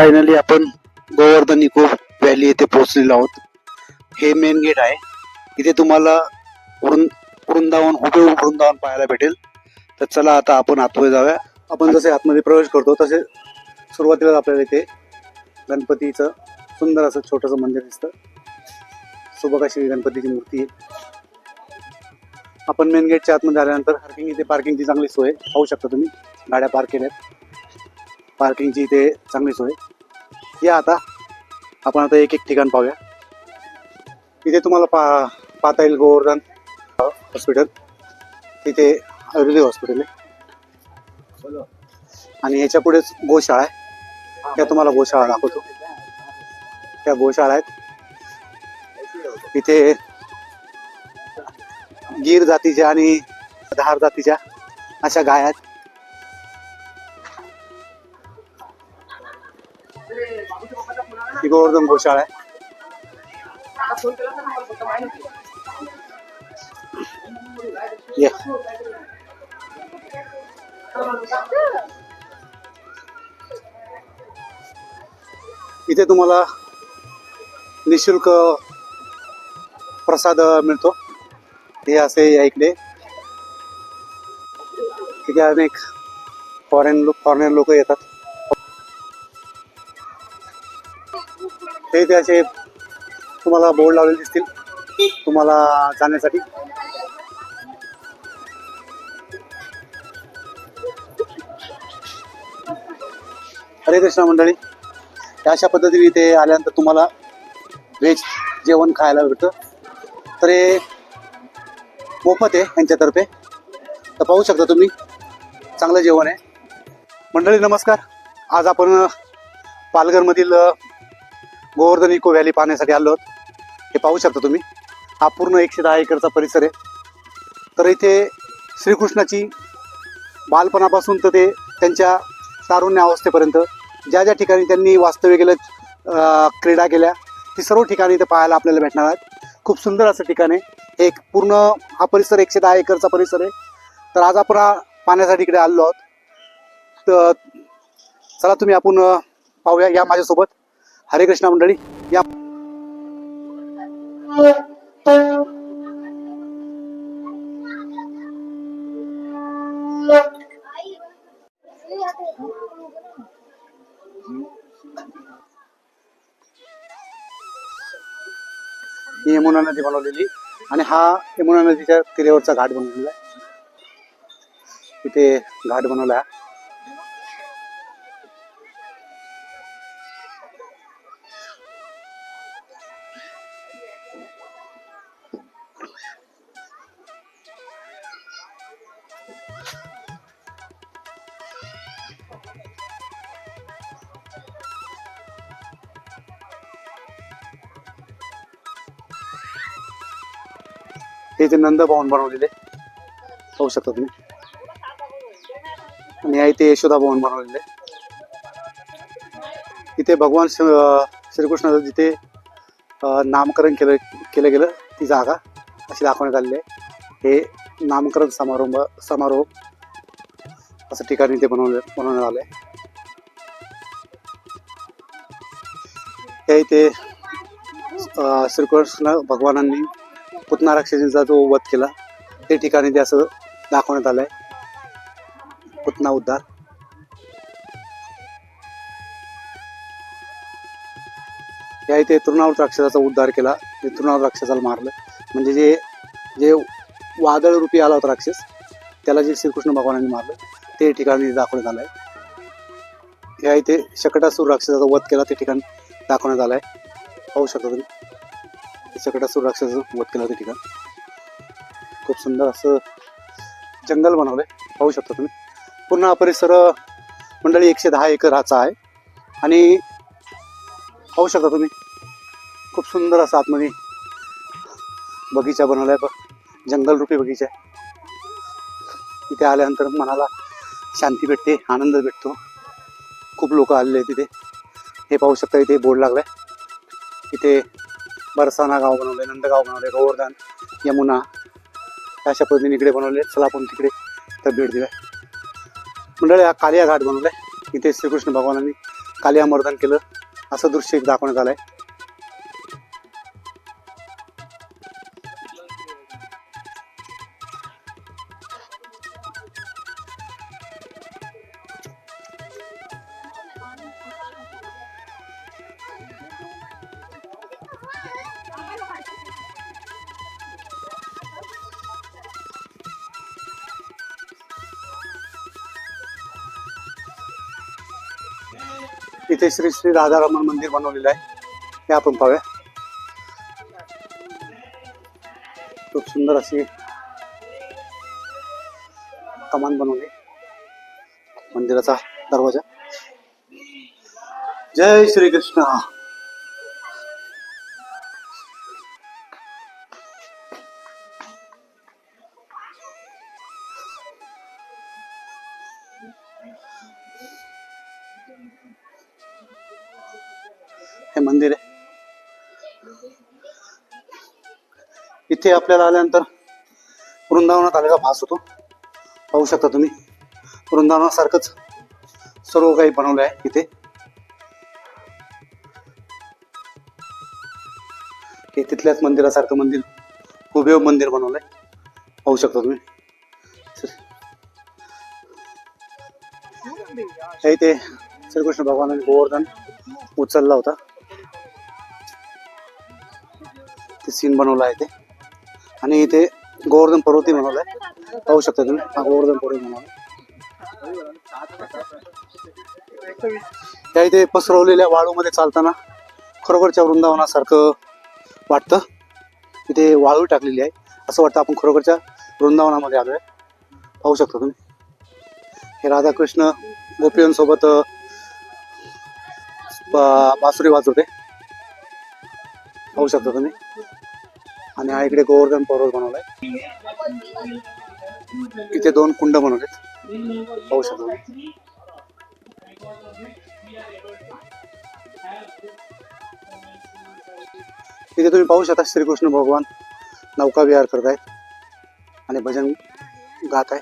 Finally आपण Govardhan eco valley येथे पोहोचलेलो आहोत. हे मेन गेट आहे. इथे तुम्हाला वृंदावन हुबेहूब वृंदावन पाहायला भेटेल. तर चला आता आपण आतमध्ये जाऊया. आपण जसे आतमध्ये प्रवेश करतो तसे सुरुवातीला आपल्याला इथे गणपतीचं सुंदर असं छोटंसं मंदिर दिसतं. सुबक अशी गणपतीची मूर्ती आहे. आपण मेन गेटच्या आतमध्ये आल्यानंतर इथे पार्किंगची चांगली सोय पाहू शकता तुम्ही. गाड्या पार्क केल्यात. पार्किंगची इथे चांगली सोय. या आता आपण आता एक एक ठिकाण पाहूया. इथे तुम्हाला पाहता येईल गोवर्धन हॉस्पिटल. तिथे आयुर्वेदिक हॉस्पिटल आहे आणि याच्या पुढेच गोशाळा आहे. त्या तुम्हाला गोशाळा दाखवतो. त्या गोशाळा आहेत. इथे गीर जातीच्या आणि धार जातीच्या अशा गाय आहेत. ही गोवर्धन गोशाळा आहे. इथे तुम्हाला निशुल्क प्रसाद मिळतो. हे असे या इकडे तिथे अनेक फॉरेन लोक येतात. ते असे तुम्हाला बोर्ड लावलेले दिसतील तुम्हाला जाण्यासाठी. हरे कृष्ण मंडळी, अशा पद्धतीने इथे आल्यानंतर तुम्हाला व्हेज जेवण खायला भेटतं. तर हे मोफत आहे यांच्यातर्फे. तर पाहू शकता तुम्ही, चांगलं जेवण आहे. मंडळी नमस्कार. आज आपण पालघरमधील गोवर्धन इको व्हॅली पाहण्यासाठी आलो आहोत. हे पाहू शकता तुम्ही. हा पूर्ण 110 एकरचा परिसर आहे. तर इथे श्रीकृष्णाची बालपणापासून तर ते त्यांच्या तारुण्य अवस्थेपर्यंत ज्या ज्या ठिकाणी त्यांनी वास्तव्य केलं, क्रीडा केल्या, ती सर्व ठिकाणी इथे पाहायला आपल्याला भेटणार आहेत. खूप सुंदर असं ठिकाण आहे. एक पूर्ण हा परिसर 110 एकरचा परिसर आहे. तर आज आपण पाहण्यासाठी इकडे आलो आहोत. तर चला तुम्ही आपण पाहूया. या माझ्यासोबत. हरे कृष्ण मंडळी, या. ही यमुना नदी बनवलेली आणि हा यमुना नदीच्या तीरावरचा घाट बनवलेला आहे. इथे घाट बनवला आहे. हे इथे नंद भवन बनवलेले पाहू शकता तुम्ही. आणि इथे यशोदा भवन बनवलेले. इथे भगवान श्रीकृष्णाचं जिथे नामकरण केलं गेलं ती जागा अशी दाखवण्यात आलेली आहे. हे नामकरण समारोह असं ठिकाणी इथे बनवण्यात आलं आहे. हे इथे श्रीकृष्ण भगवानांनी पुतना राक्षसींचा जो वध केला ते ठिकाणी ते असं दाखवण्यात आलंय. पुतना उद्धार. या इथे तृणावृत राक्षसाचा उद्धार केला. तृणावृत राक्षसाला मारलं. म्हणजे जे वादळ रूपी आला होता राक्षस, त्याला जे श्रीकृष्ण भगवानांनी मारलं ते ठिकाणी दाखवण्यात आलंय. या इथे शकटासूर राक्षसाचा वध केला ते ठिकाण दाखवण्यात आलंय. पाहू शकता तुम्ही. शकटासूर राक्षसाचा वध केला ते ठिकाण. खूप सुंदर असं जंगल बनवलंय. पाहू शकता तुम्ही. पूर्ण हा परिसर मंडळी 110 एकराचा आहे. आणि पाहू शकता तुम्ही, खूप सुंदर असा आतमध्ये बगीचा बनवलाय. जंगल रूपी बगीचा आहे. इथे आल्यानंतर मनाला शांती भेटते, आनंद भेटतो. खूप लोक आलेले आहेत तिथे. हे पाहू शकता. इथे बोर्ड लागलाय. इथे बरसाना गाव बनवलंय, नंदगाव बनवलंय, गोवर्धन, यमुना अशा पद्धतीने इकडे बनवले. चला आपण तिकडे तर भेट देऊया. मंडळी हा कालिया घाट बनवलाय. इथे श्रीकृष्ण भगवानांनी कालियामर्दन केलं असं दृश्य एक दाखवण्यात आलंय. इथे श्री श्री राधारमण मंदिर बनवलेलं आहे, हे आपण पाहूया. खूप सुंदर अशी कमान बनवली मंदिराचा दरवाजा. जय श्री कृष्ण. हे मंदिर आहे. इथे आपल्याला आल्यानंतर वृंदावनात आलेला भास होतो. पाहू शकता तुम्ही, वृंदावनासारखंच सर्व काही बनवलं आहे इथे. हे तिथल्याच मंदिरासारखं मंदिर, हुबेहूब मंदिर बनवलंय. पाहू शकता तुम्ही. इथे श्रीकृष्ण भगवानाने गोवर्धन उचलला होता, ते सीन बनवलं आहे ते. आणि इथे गोवर्धन पर्वतही बनवलाय. पाहू शकता तुम्ही, हा गोवर्धन पर्वत बनवला. त्या इथे पसरवलेल्या वाळूमध्ये चालताना खरोखरच्या वृंदावनासारखं वाटतं. इथे वाळू टाकलेली आहे, असं वाटतं आपण खरोखरच्या वृंदावनामध्ये आलोय. पाहू शकता तुम्ही, हे राधाकृष्ण गोपियांसोबत बासुरी वाजवते. पाहू शकता तुम्ही. आणि हा इकडे गोवर्धन पर्वत बनवलाय. इथे 2 कुंड बनवलेत. पाहू शकता तुम्ही. इथे तुम्ही पाहू शकता श्रीकृष्ण भगवान नौका विहार करत आहेत आणि भजन गात आहे.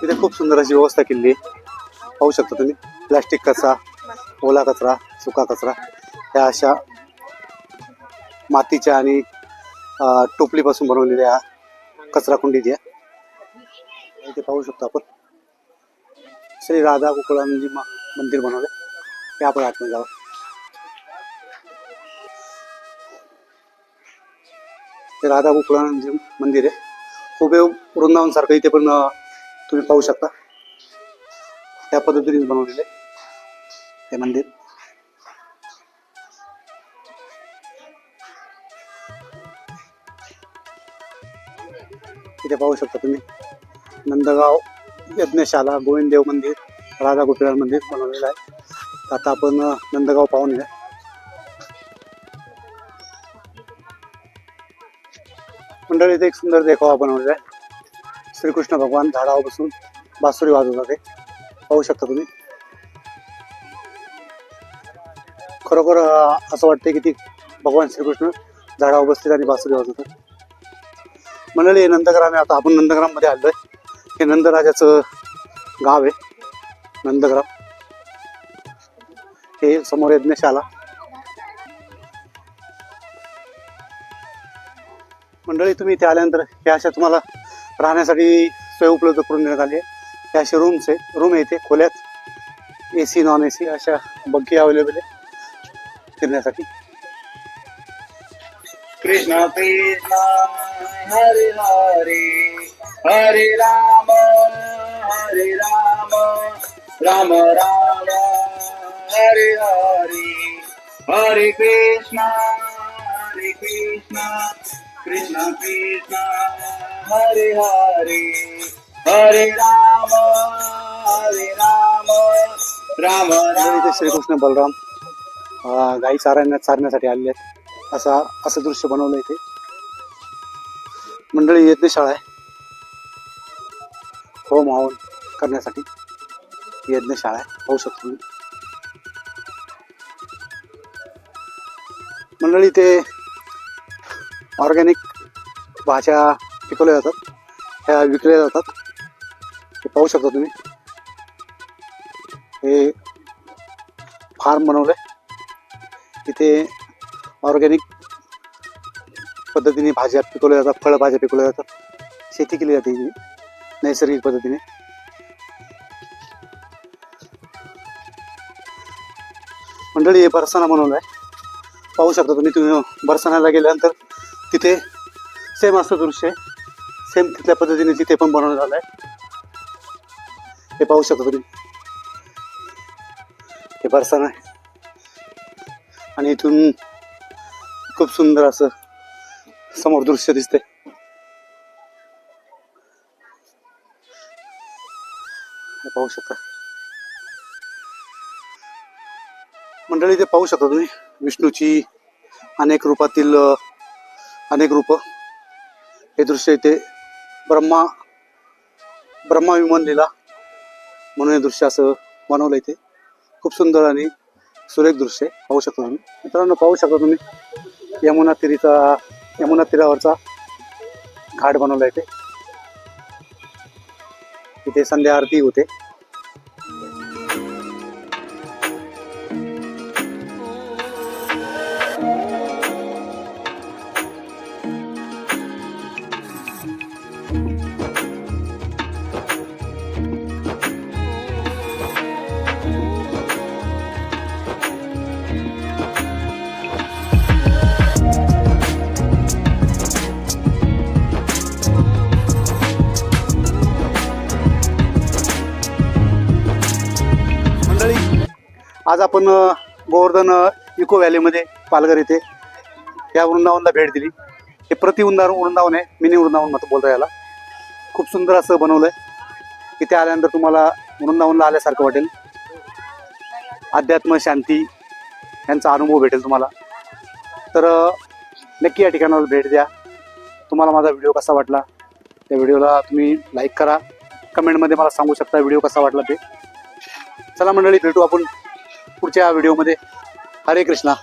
इथे खूप सुंदर अशी व्यवस्था केली आहे. पाहू शकता तुम्ही. प्लास्टिक कचरा, ओला कचरा, सुका कचरा, या अशा मातीच्या आणि टोपलीपासून बनवलेल्या कचरा कुंडीत या. इथे पाहू शकतो आपण श्री राधा गोकुळानंदजी मंदिर बनवले. ते आपण आतमध्ये जाऊ. हे राधा गोकुळानंदजी मंदिर आहे. हुबेहूब वृंदावन सारखं इथे पण तुम्ही पाहू शकता. त्या पद्धतीने बनवलेले हे मंदिर. इथे पाहू शकता तुम्ही नंदगाव यज्ञशाला गोविंददेव मंदिर, राधा गोपीनाथ मंदिर बनवलेलं आहे. आता आपण नंदगाव पाहून या. मंडळी इथे एक सुंदर देखावा बनवलेला आहे. श्रीकृष्ण भगवान झाडावर बसून बासुरी वाजवतात ते पाहू शकता तुम्ही. खरोखर असं वाटतंय की ती भगवान श्रीकृष्ण झाडावर बसतील आणि बासुरी वाजवतात. मंडळी नंदग्राम, आता आपण नंदग्राम मध्ये आलोय. हे नंदराजाचं गाव आहे नंदग्राम. हे समोर यज्ञशाला. मंडळी तुम्ही इथे आल्यानंतर हे अशा तुम्हाला राहण्यासाठी सोय उपलब्ध करून देण्यात आली आहे. हे असे रूम आहे इथे खोल्यात. AC नॉन AC अशा बग्गी अवेलेबल आहे फिरण्यासाठी. कृष्ण कृष्ण हरे हरे हरे राम राम राम हरे हरे हरे कृष्ण कृष्ण कृष्ण हरे हरे हरे राम राम इथे राम. श्रीकृष्ण बलराम गाई चारण्यासाठी आलेले आहेत. असं दृश्य बनवलं इथे. मंडळी यज्ञशाळा आहे, होम हवन करण्यासाठी यज्ञशाळा आहे, पाहू शकतो तुम्ही. मंडळी ते ऑर्गॅनिक भाज्या पिकवल्या जातात, ह्या विकल्या जातात. हे पाहू शकता तुम्ही. हे फार्म बनवलंय, इथे ऑर्गॅनिक पद्धतीने भाज्या पिकवल्या जातात, फळभाज्या पिकवल्या जातात, शेती केली जाते इथे नैसर्गिक पद्धतीने. मंडळी हे बरसाना बनवलाय, पाहू शकता तुम्ही बरसाण्याला गेल्यानंतर तिथे सेम असं दृश्य आहे, सेम तिथल्या पद्धतीने तिथे पण बनवण्यात आलंय. हे पाहू शकता तुम्ही, हे बरसाना आहे आणि इथून खूप सुंदर असं समोर दृश्य दिसते. हे पाहू शकता मंडळी. ते पाहू शकता तुम्ही विष्णूची अनेक रूपातील अनेक रूप. हे दृश्य इथे ब्रह्मा विमान लीला म्हणून हे दृश्य असं बनवलं. इथे खूप सुंदर आणि सुरेख दृश्य पाहू शकता तुम्ही. मित्रांनो पाहू शकता तुम्ही यमुना तीरावरचा घाट बनवला इथे. इथे संध्या आरती होते. आज आपण गोवर्धन इको व्हॅलीमध्ये पालघर येथे या वृंदावनला भेट दिली. हे वृंदावन आहे, मिनी वृंदावन मत बोलता याला. खूप सुंदर असं बनवलं आहे. इथे आल्यानंतर तुम्हाला वृंदावनला आल्यासारखं वाटेल. अध्यात्म, शांती यांचा अनुभव भेटेल तुम्हाला. तर नक्की या ठिकाणावर भेट द्या. तुम्हाला माझा व्हिडिओ कसा वाटला, त्या व्हिडिओला तुम्ही लाईक करा, कमेंटमध्ये मला सांगू शकता व्हिडिओ कसा वाटला ते. चला मंडळी, भेटू आपण पुढच्या व्हिडिओमध्ये. हरे कृष्णा.